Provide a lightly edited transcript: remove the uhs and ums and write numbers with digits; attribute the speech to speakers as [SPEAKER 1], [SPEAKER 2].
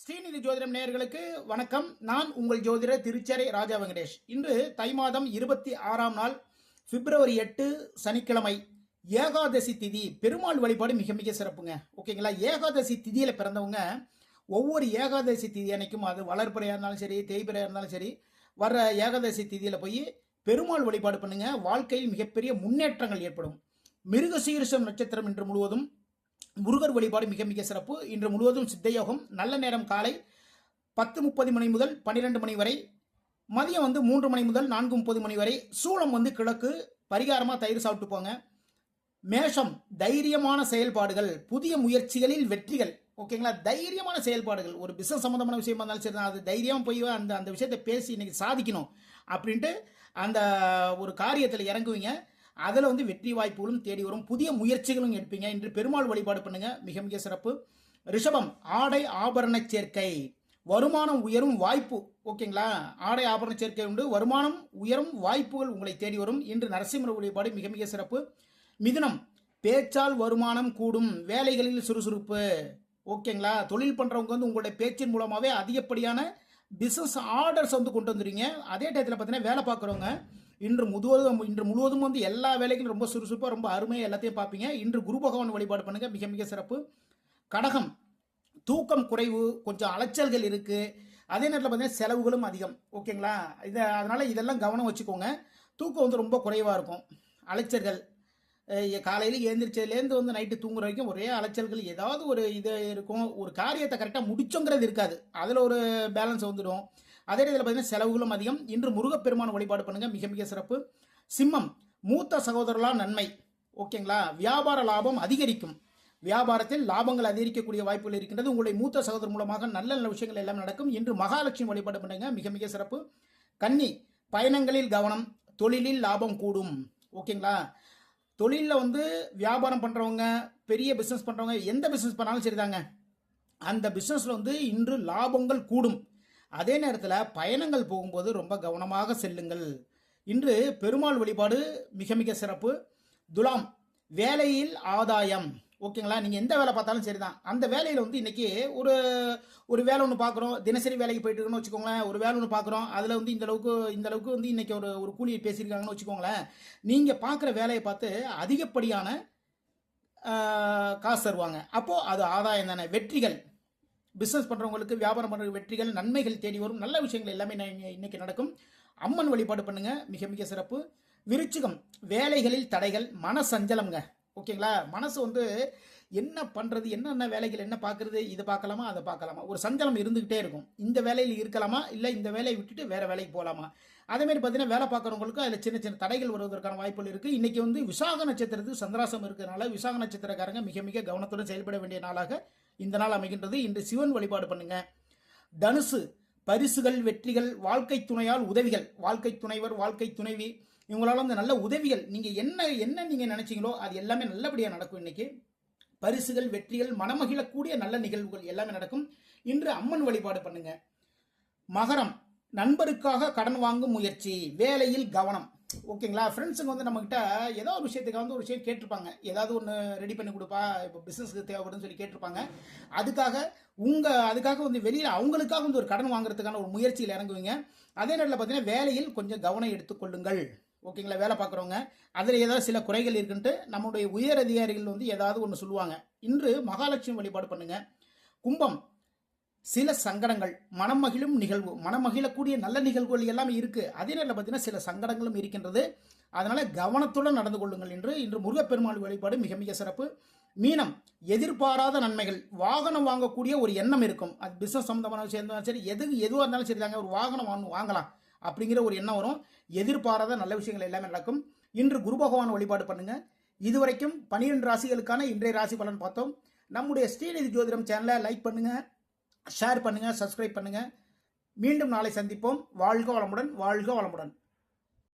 [SPEAKER 1] ஸ்ரீநிதி ஜோதிடம் நேயர்களுக்கு வணக்கம். நான் உங்கள் ஜோதிடர் திருச்சேரை ராஜா வெங்கடேஷ். இன்று தை மாதம் 26ஆம் நாள் பிப்ரவரி 8 சனிக்கிழமை. ஏகாதசி திதி. பெருமாள் வழிபாடு மிக மிக சிறப்புங்க. ஓகேங்களா? ஏகாதசி திதியில பிறந்தவங்க ஒவ்வொரு ஏகாதசி திதி அன்னைக்கும், அது வளர்பிறையா இருந்தாலும் சரி, தேய்பிறையா இருந்தாலும் சரி, வர்ற ஏகாதசி திதியில போய் பெருமாள் வழிபாடு பண்ணுங்க. வாழ்க்கையில் மிகப்பெரிய முன்னேற்றங்கள் ஏற்படும். மிருகசீரிஷம் நட்சத்திரம் இன்று முழுவதும் முருகர் வழிபாடு மிக மிக சிறப்பு. இன்று முழுவதும் சித்தயோகம். நல்ல நேரம் காலை 10:30 மணி முதல் 12 மணி வரை, மதியம் 3 மணி முதல் 4:30 மணி வரை. சூளம் கிழக்கு. பரிகாரமாக தயிர் சாப்பிட்டு போங்க. மேஷம், தைரியமான செயல்பாடுகள், புதிய முயற்சிகளில் வெற்றிகள். ஓகேங்களா? தைரியமான செயல்பாடுகள், ஒரு பிசினஸ் சம்பந்தமான விஷயமா இருந்தாலும் சரி, அது தைரியம் போய் அந்த விஷயத்தை பேசி இன்னைக்கு சாதிக்கணும் அப்படின்ட்டு அந்த ஒரு காரியத்தில் இறங்குவீங்க. அதில் வெற்றி வாய்ப்புகளும் தேடி வரும். புதிய முயற்சிகளும் எடுப்பீங்க. இன்று பெருமாள் வழிபாடு பண்ணுங்க, மிக மிக சிறப்பு. ரிஷபம், ஆடை ஆபரண சேர்க்கை, வருமானம் உயரும் வாய்ப்பு. ஓகேங்களா? ஆடை ஆபரண சேர்க்கை உண்டு, வருமானம் உயரும் வாய்ப்புகள் உங்களை தேடி வரும். இன்று நரசிம்மர் வழிபாடு மிக மிக சிறப்பு. மிதுனம், பேச்சால் வருமானம் கூடும், வேலைகளில் சுறுசுறுப்பு. ஓகேங்களா? தொழில் பண்றவங்க உங்களுடைய பேச்சின் மூலமாவே அதிகப்படியான பிசினஸ் ஆர்டர்ஸ் கொண்டு வந்துடுறீங்க. அதே டயத்தில் பார்த்தீங்கன்னா வேலை பார்க்குறவங்க இன்று முழுவதும் எல்லா வேலைகளும் ரொம்ப சுறுசுறுப்பாக, ரொம்ப அருமையாக எல்லாத்தையும் பார்ப்பீங்க. இன்று குரு பகவான் வழிபாடு பண்ணுங்க, மிக மிக சிறப்பு. கடகம், தூக்கம் குறைவு, கொஞ்சம் அலைச்சல்கள் இருக்கு. அதே நேரத்தில் பார்த்தீங்கன்னா செலவுகளும் அதிகம். ஓகேங்களா? அதனால இதெல்லாம் கவனம் வச்சுக்கோங்க. தூக்கம் ரொம்ப குறைவாக இருக்கும். அலைச்சல்கள், காலையில் எழுந்திரிச்சதுலேருந்து நைட்டு தூங்குற வரைக்கும் ஒரே அலைச்சல்கள், ஏதாவது ஒரு இது இருக்கும். ஒரு காரியத்தை கரெக்டாக முடிச்சோங்கிறது இருக்காது. அதில் ஒரு பேலன்ஸ் வந்துடும். அதே நேரத்தில் பார்த்தீங்கன்னா செலவுகளும் அதிகம். இன்று முருகப்பெருமான வழிபாடு பண்ணுங்க, மிக மிக சிறப்பு. சிம்மம், மூத்த சகோதரர்களால் நன்மை. ஓகேங்களா? வியாபார லாபம் அதிகரிக்கும். வியாபாரத்தில் லாபங்கள் அதிகரிக்கக்கூடிய வாய்ப்புகள் இருக்கின்றது. உங்களுடைய மூத்த சகோதரர் மூலமாக நல்ல நல்ல விஷயங்கள் எல்லாம் நடக்கும். இன்று மகாலட்சுமி வழிபாடு பண்ணுங்க, மிக மிக சிறப்பு. கன்னி, பயணங்களில் கவனம், தொழிலில் லாபம் கூடும். ஓகேங்களா? தொழிலில் வியாபாரம் பண்ணுறவங்க, பெரிய பிஸ்னஸ் பண்ணுறவங்க, எந்த பிஸ்னஸ் பண்ணாலும் சரிதாங்க, அந்த பிஸ்னஸில் இன்று லாபங்கள் கூடும். அதே நேரத்தில் பயணங்கள் போகும்போது ரொம்ப கவனமாக செல்லுங்கள். இன்று பெருமாள் வழிபாடு மிக மிக சிறப்பு. துலாம், வேலையில் ஆதாயம். ஓகேங்களா? நீங்கள் எந்த வேலை பார்த்தாலும் சரிதான், அந்த வேலையில் இன்னைக்கு ஒரு வேலை ஒன்று பார்க்குறோம். தினசரி வேலைக்கு போயிட்டு இருக்கோன்னு வச்சுக்கோங்களேன். ஒரு வேலை ஒன்று பார்க்குறோம், அதில் இந்த அளவுக்கு இன்னைக்கு ஒரு கூலியை பேசியிருக்காங்கன்னு வச்சுக்கோங்களேன். நீங்கள் பார்க்குற வேலையை பார்த்து அதிகப்படியான காசு தருவாங்க. அப்போது அது ஆதாயம் தானே. வெற்றிகள், பிஸ்னஸ் பண்ணுறவங்களுக்கு, வியாபாரம் பண்ணுற வெற்றிகள், நன்மைகள் தேடி வரும். நல்ல விஷயங்கள் எல்லாமே இன்னைக்கு நடக்கும். அம்மன் வழிபாடு பண்ணுங்க, மிக மிக சிறப்பு. விருச்சிகம், வேலைகளில் தடைகள், மன சஞ்சலம்ங்க. ஓகேங்களா? மனசு என்ன பண்ணுறது, என்னென்ன வேலைகள், என்ன பார்க்குறது, இதை பார்க்கலாமா, அதை பார்க்கலாமா, ஒரு சஞ்சலம் இருந்துக்கிட்டே இருக்கும். இந்த வேலையில் இருக்கலாமா, இல்லை இந்த வேலையை விட்டுட்டு வேறு வேலைக்கு போகலாமா. அதேமாதிரி பார்த்தீங்கன்னா வேலை பார்க்குறவங்களுக்கு அதில் சின்ன சின்ன தடைகள் வருவதற்கான வாய்ப்புகள் இருக்குது. இன்றைக்கி விசாக நட்சத்திரத்துக்கு சந்திராசம் இருக்கிறதுனால விசாக நட்சத்திரக்காரங்க மிக மிக கவனத்துடன் செயல்பட வேண்டிய நாளாக இந்த நாள் அமைகின்றது. இன்று சிவன் வழிபாடு பண்ணுங்க. தனுசு, பரிசுகள், வெற்றிகள், வாழ்க்கை துணையால் உதவிகள், வாழ்க்கை துணைவர், வாழ்க்கை துணைவி, இவங்களால நல்ல உதவிகள், நீங்கள் என்ன நீங்கள் நினைச்சீங்களோ அது எல்லாமே நல்லபடியாக நடக்கும். இன்னைக்கு பரிசுகள், வெற்றிகள், மனமகிழக்கூடிய நல்ல நிகழ்வுகள் எல்லாமே நடக்கும். இன்று அம்மன் வழிபாடு பண்ணுங்க. மகரம், நண்பருக்காக கடன் வாங்கும் முயற்சி, வேலையில் கவனம். ஓகேங்களா? ஃப்ரெண்ட்ஸுங்க நம்மகிட்ட ஏதோ ஒரு விஷயத்துக்காக ஒரு விஷயம் கேட்டிருப்பாங்க. ஏதாவது ஒன்று ரெடி பண்ணி கொடுப்பா, இப்போ பிஸ்னஸ்க்கு தேவைப்படுன்னு சொல்லி கேட்டிருப்பாங்க. அதுக்காக வெளியில் அவங்களுக்காக ஒரு கடன் வாங்குறதுக்கான ஒரு முயற்சியில் இறங்குவீங்க. அதே நேரத்தில் பார்த்தீங்கன்னா வேலையில் கொஞ்சம் கவனம் எடுத்துக்கொள்ளுங்கள். ஓகேங்களா? வேலை பார்க்குறவங்க அதில் ஏதாவது சில குறைகள் இருக்குன்ட்டு நம்முடைய உயர் அதிகாரிகள் ஏதாவது ஒன்று சொல்லுவாங்க. இன்று மகாலட்சுமி வழிபாடு பண்ணுங்க. கும்பம், சில சங்கடங்கள், மனமகிழும் நிகழ்வு, மனமகிழக்கூடிய நல்ல நிகழ்வுகள் எல்லாமே இருக்கு. அதே நேரத்தில் பார்த்தீங்கன்னா சில சங்கடங்களும் இருக்கின்றது. அதனால கவனத்துடன் நடந்து கொள்ளுங்கள். இன்று முருகப்பெருமாள் வழிபாடு மிக மிக சிறப்பு. மீனம், எதிர்பாராத நன்மைகள், வாகனம் வாங்கக்கூடிய ஒரு எண்ணம் இருக்கும். அது பிசினஸ் சம்பந்தமான விஷயம் இருந்தாலும் சரி, எதுவாக இருந்தாலும் சரி தாங்க, ஒரு வாகனம் வாங்கலாம் அப்படிங்கிற ஒரு எண்ணம் வரும். எதிர்பாராத நல்ல விஷயங்கள் எல்லாமே நடக்கும். இன்று குரு பகவான் வழிபாடு பண்ணுங்க. இதுவரைக்கும் 12 ராசிகளுக்கான இன்றைய ராசி பலன் பார்த்தோம். நம்முடைய ஸ்ரீநிதி ஜோதிடம் சேனலை லைக் பண்ணுங்க, ஷேர் பண்ணுங்க, சப்ஸ்கிரைப் பண்ணுங்க. மீண்டும் நாளை சந்திப்போம். வாழ்க வளமுடன், வாழ்க வளமுடன்.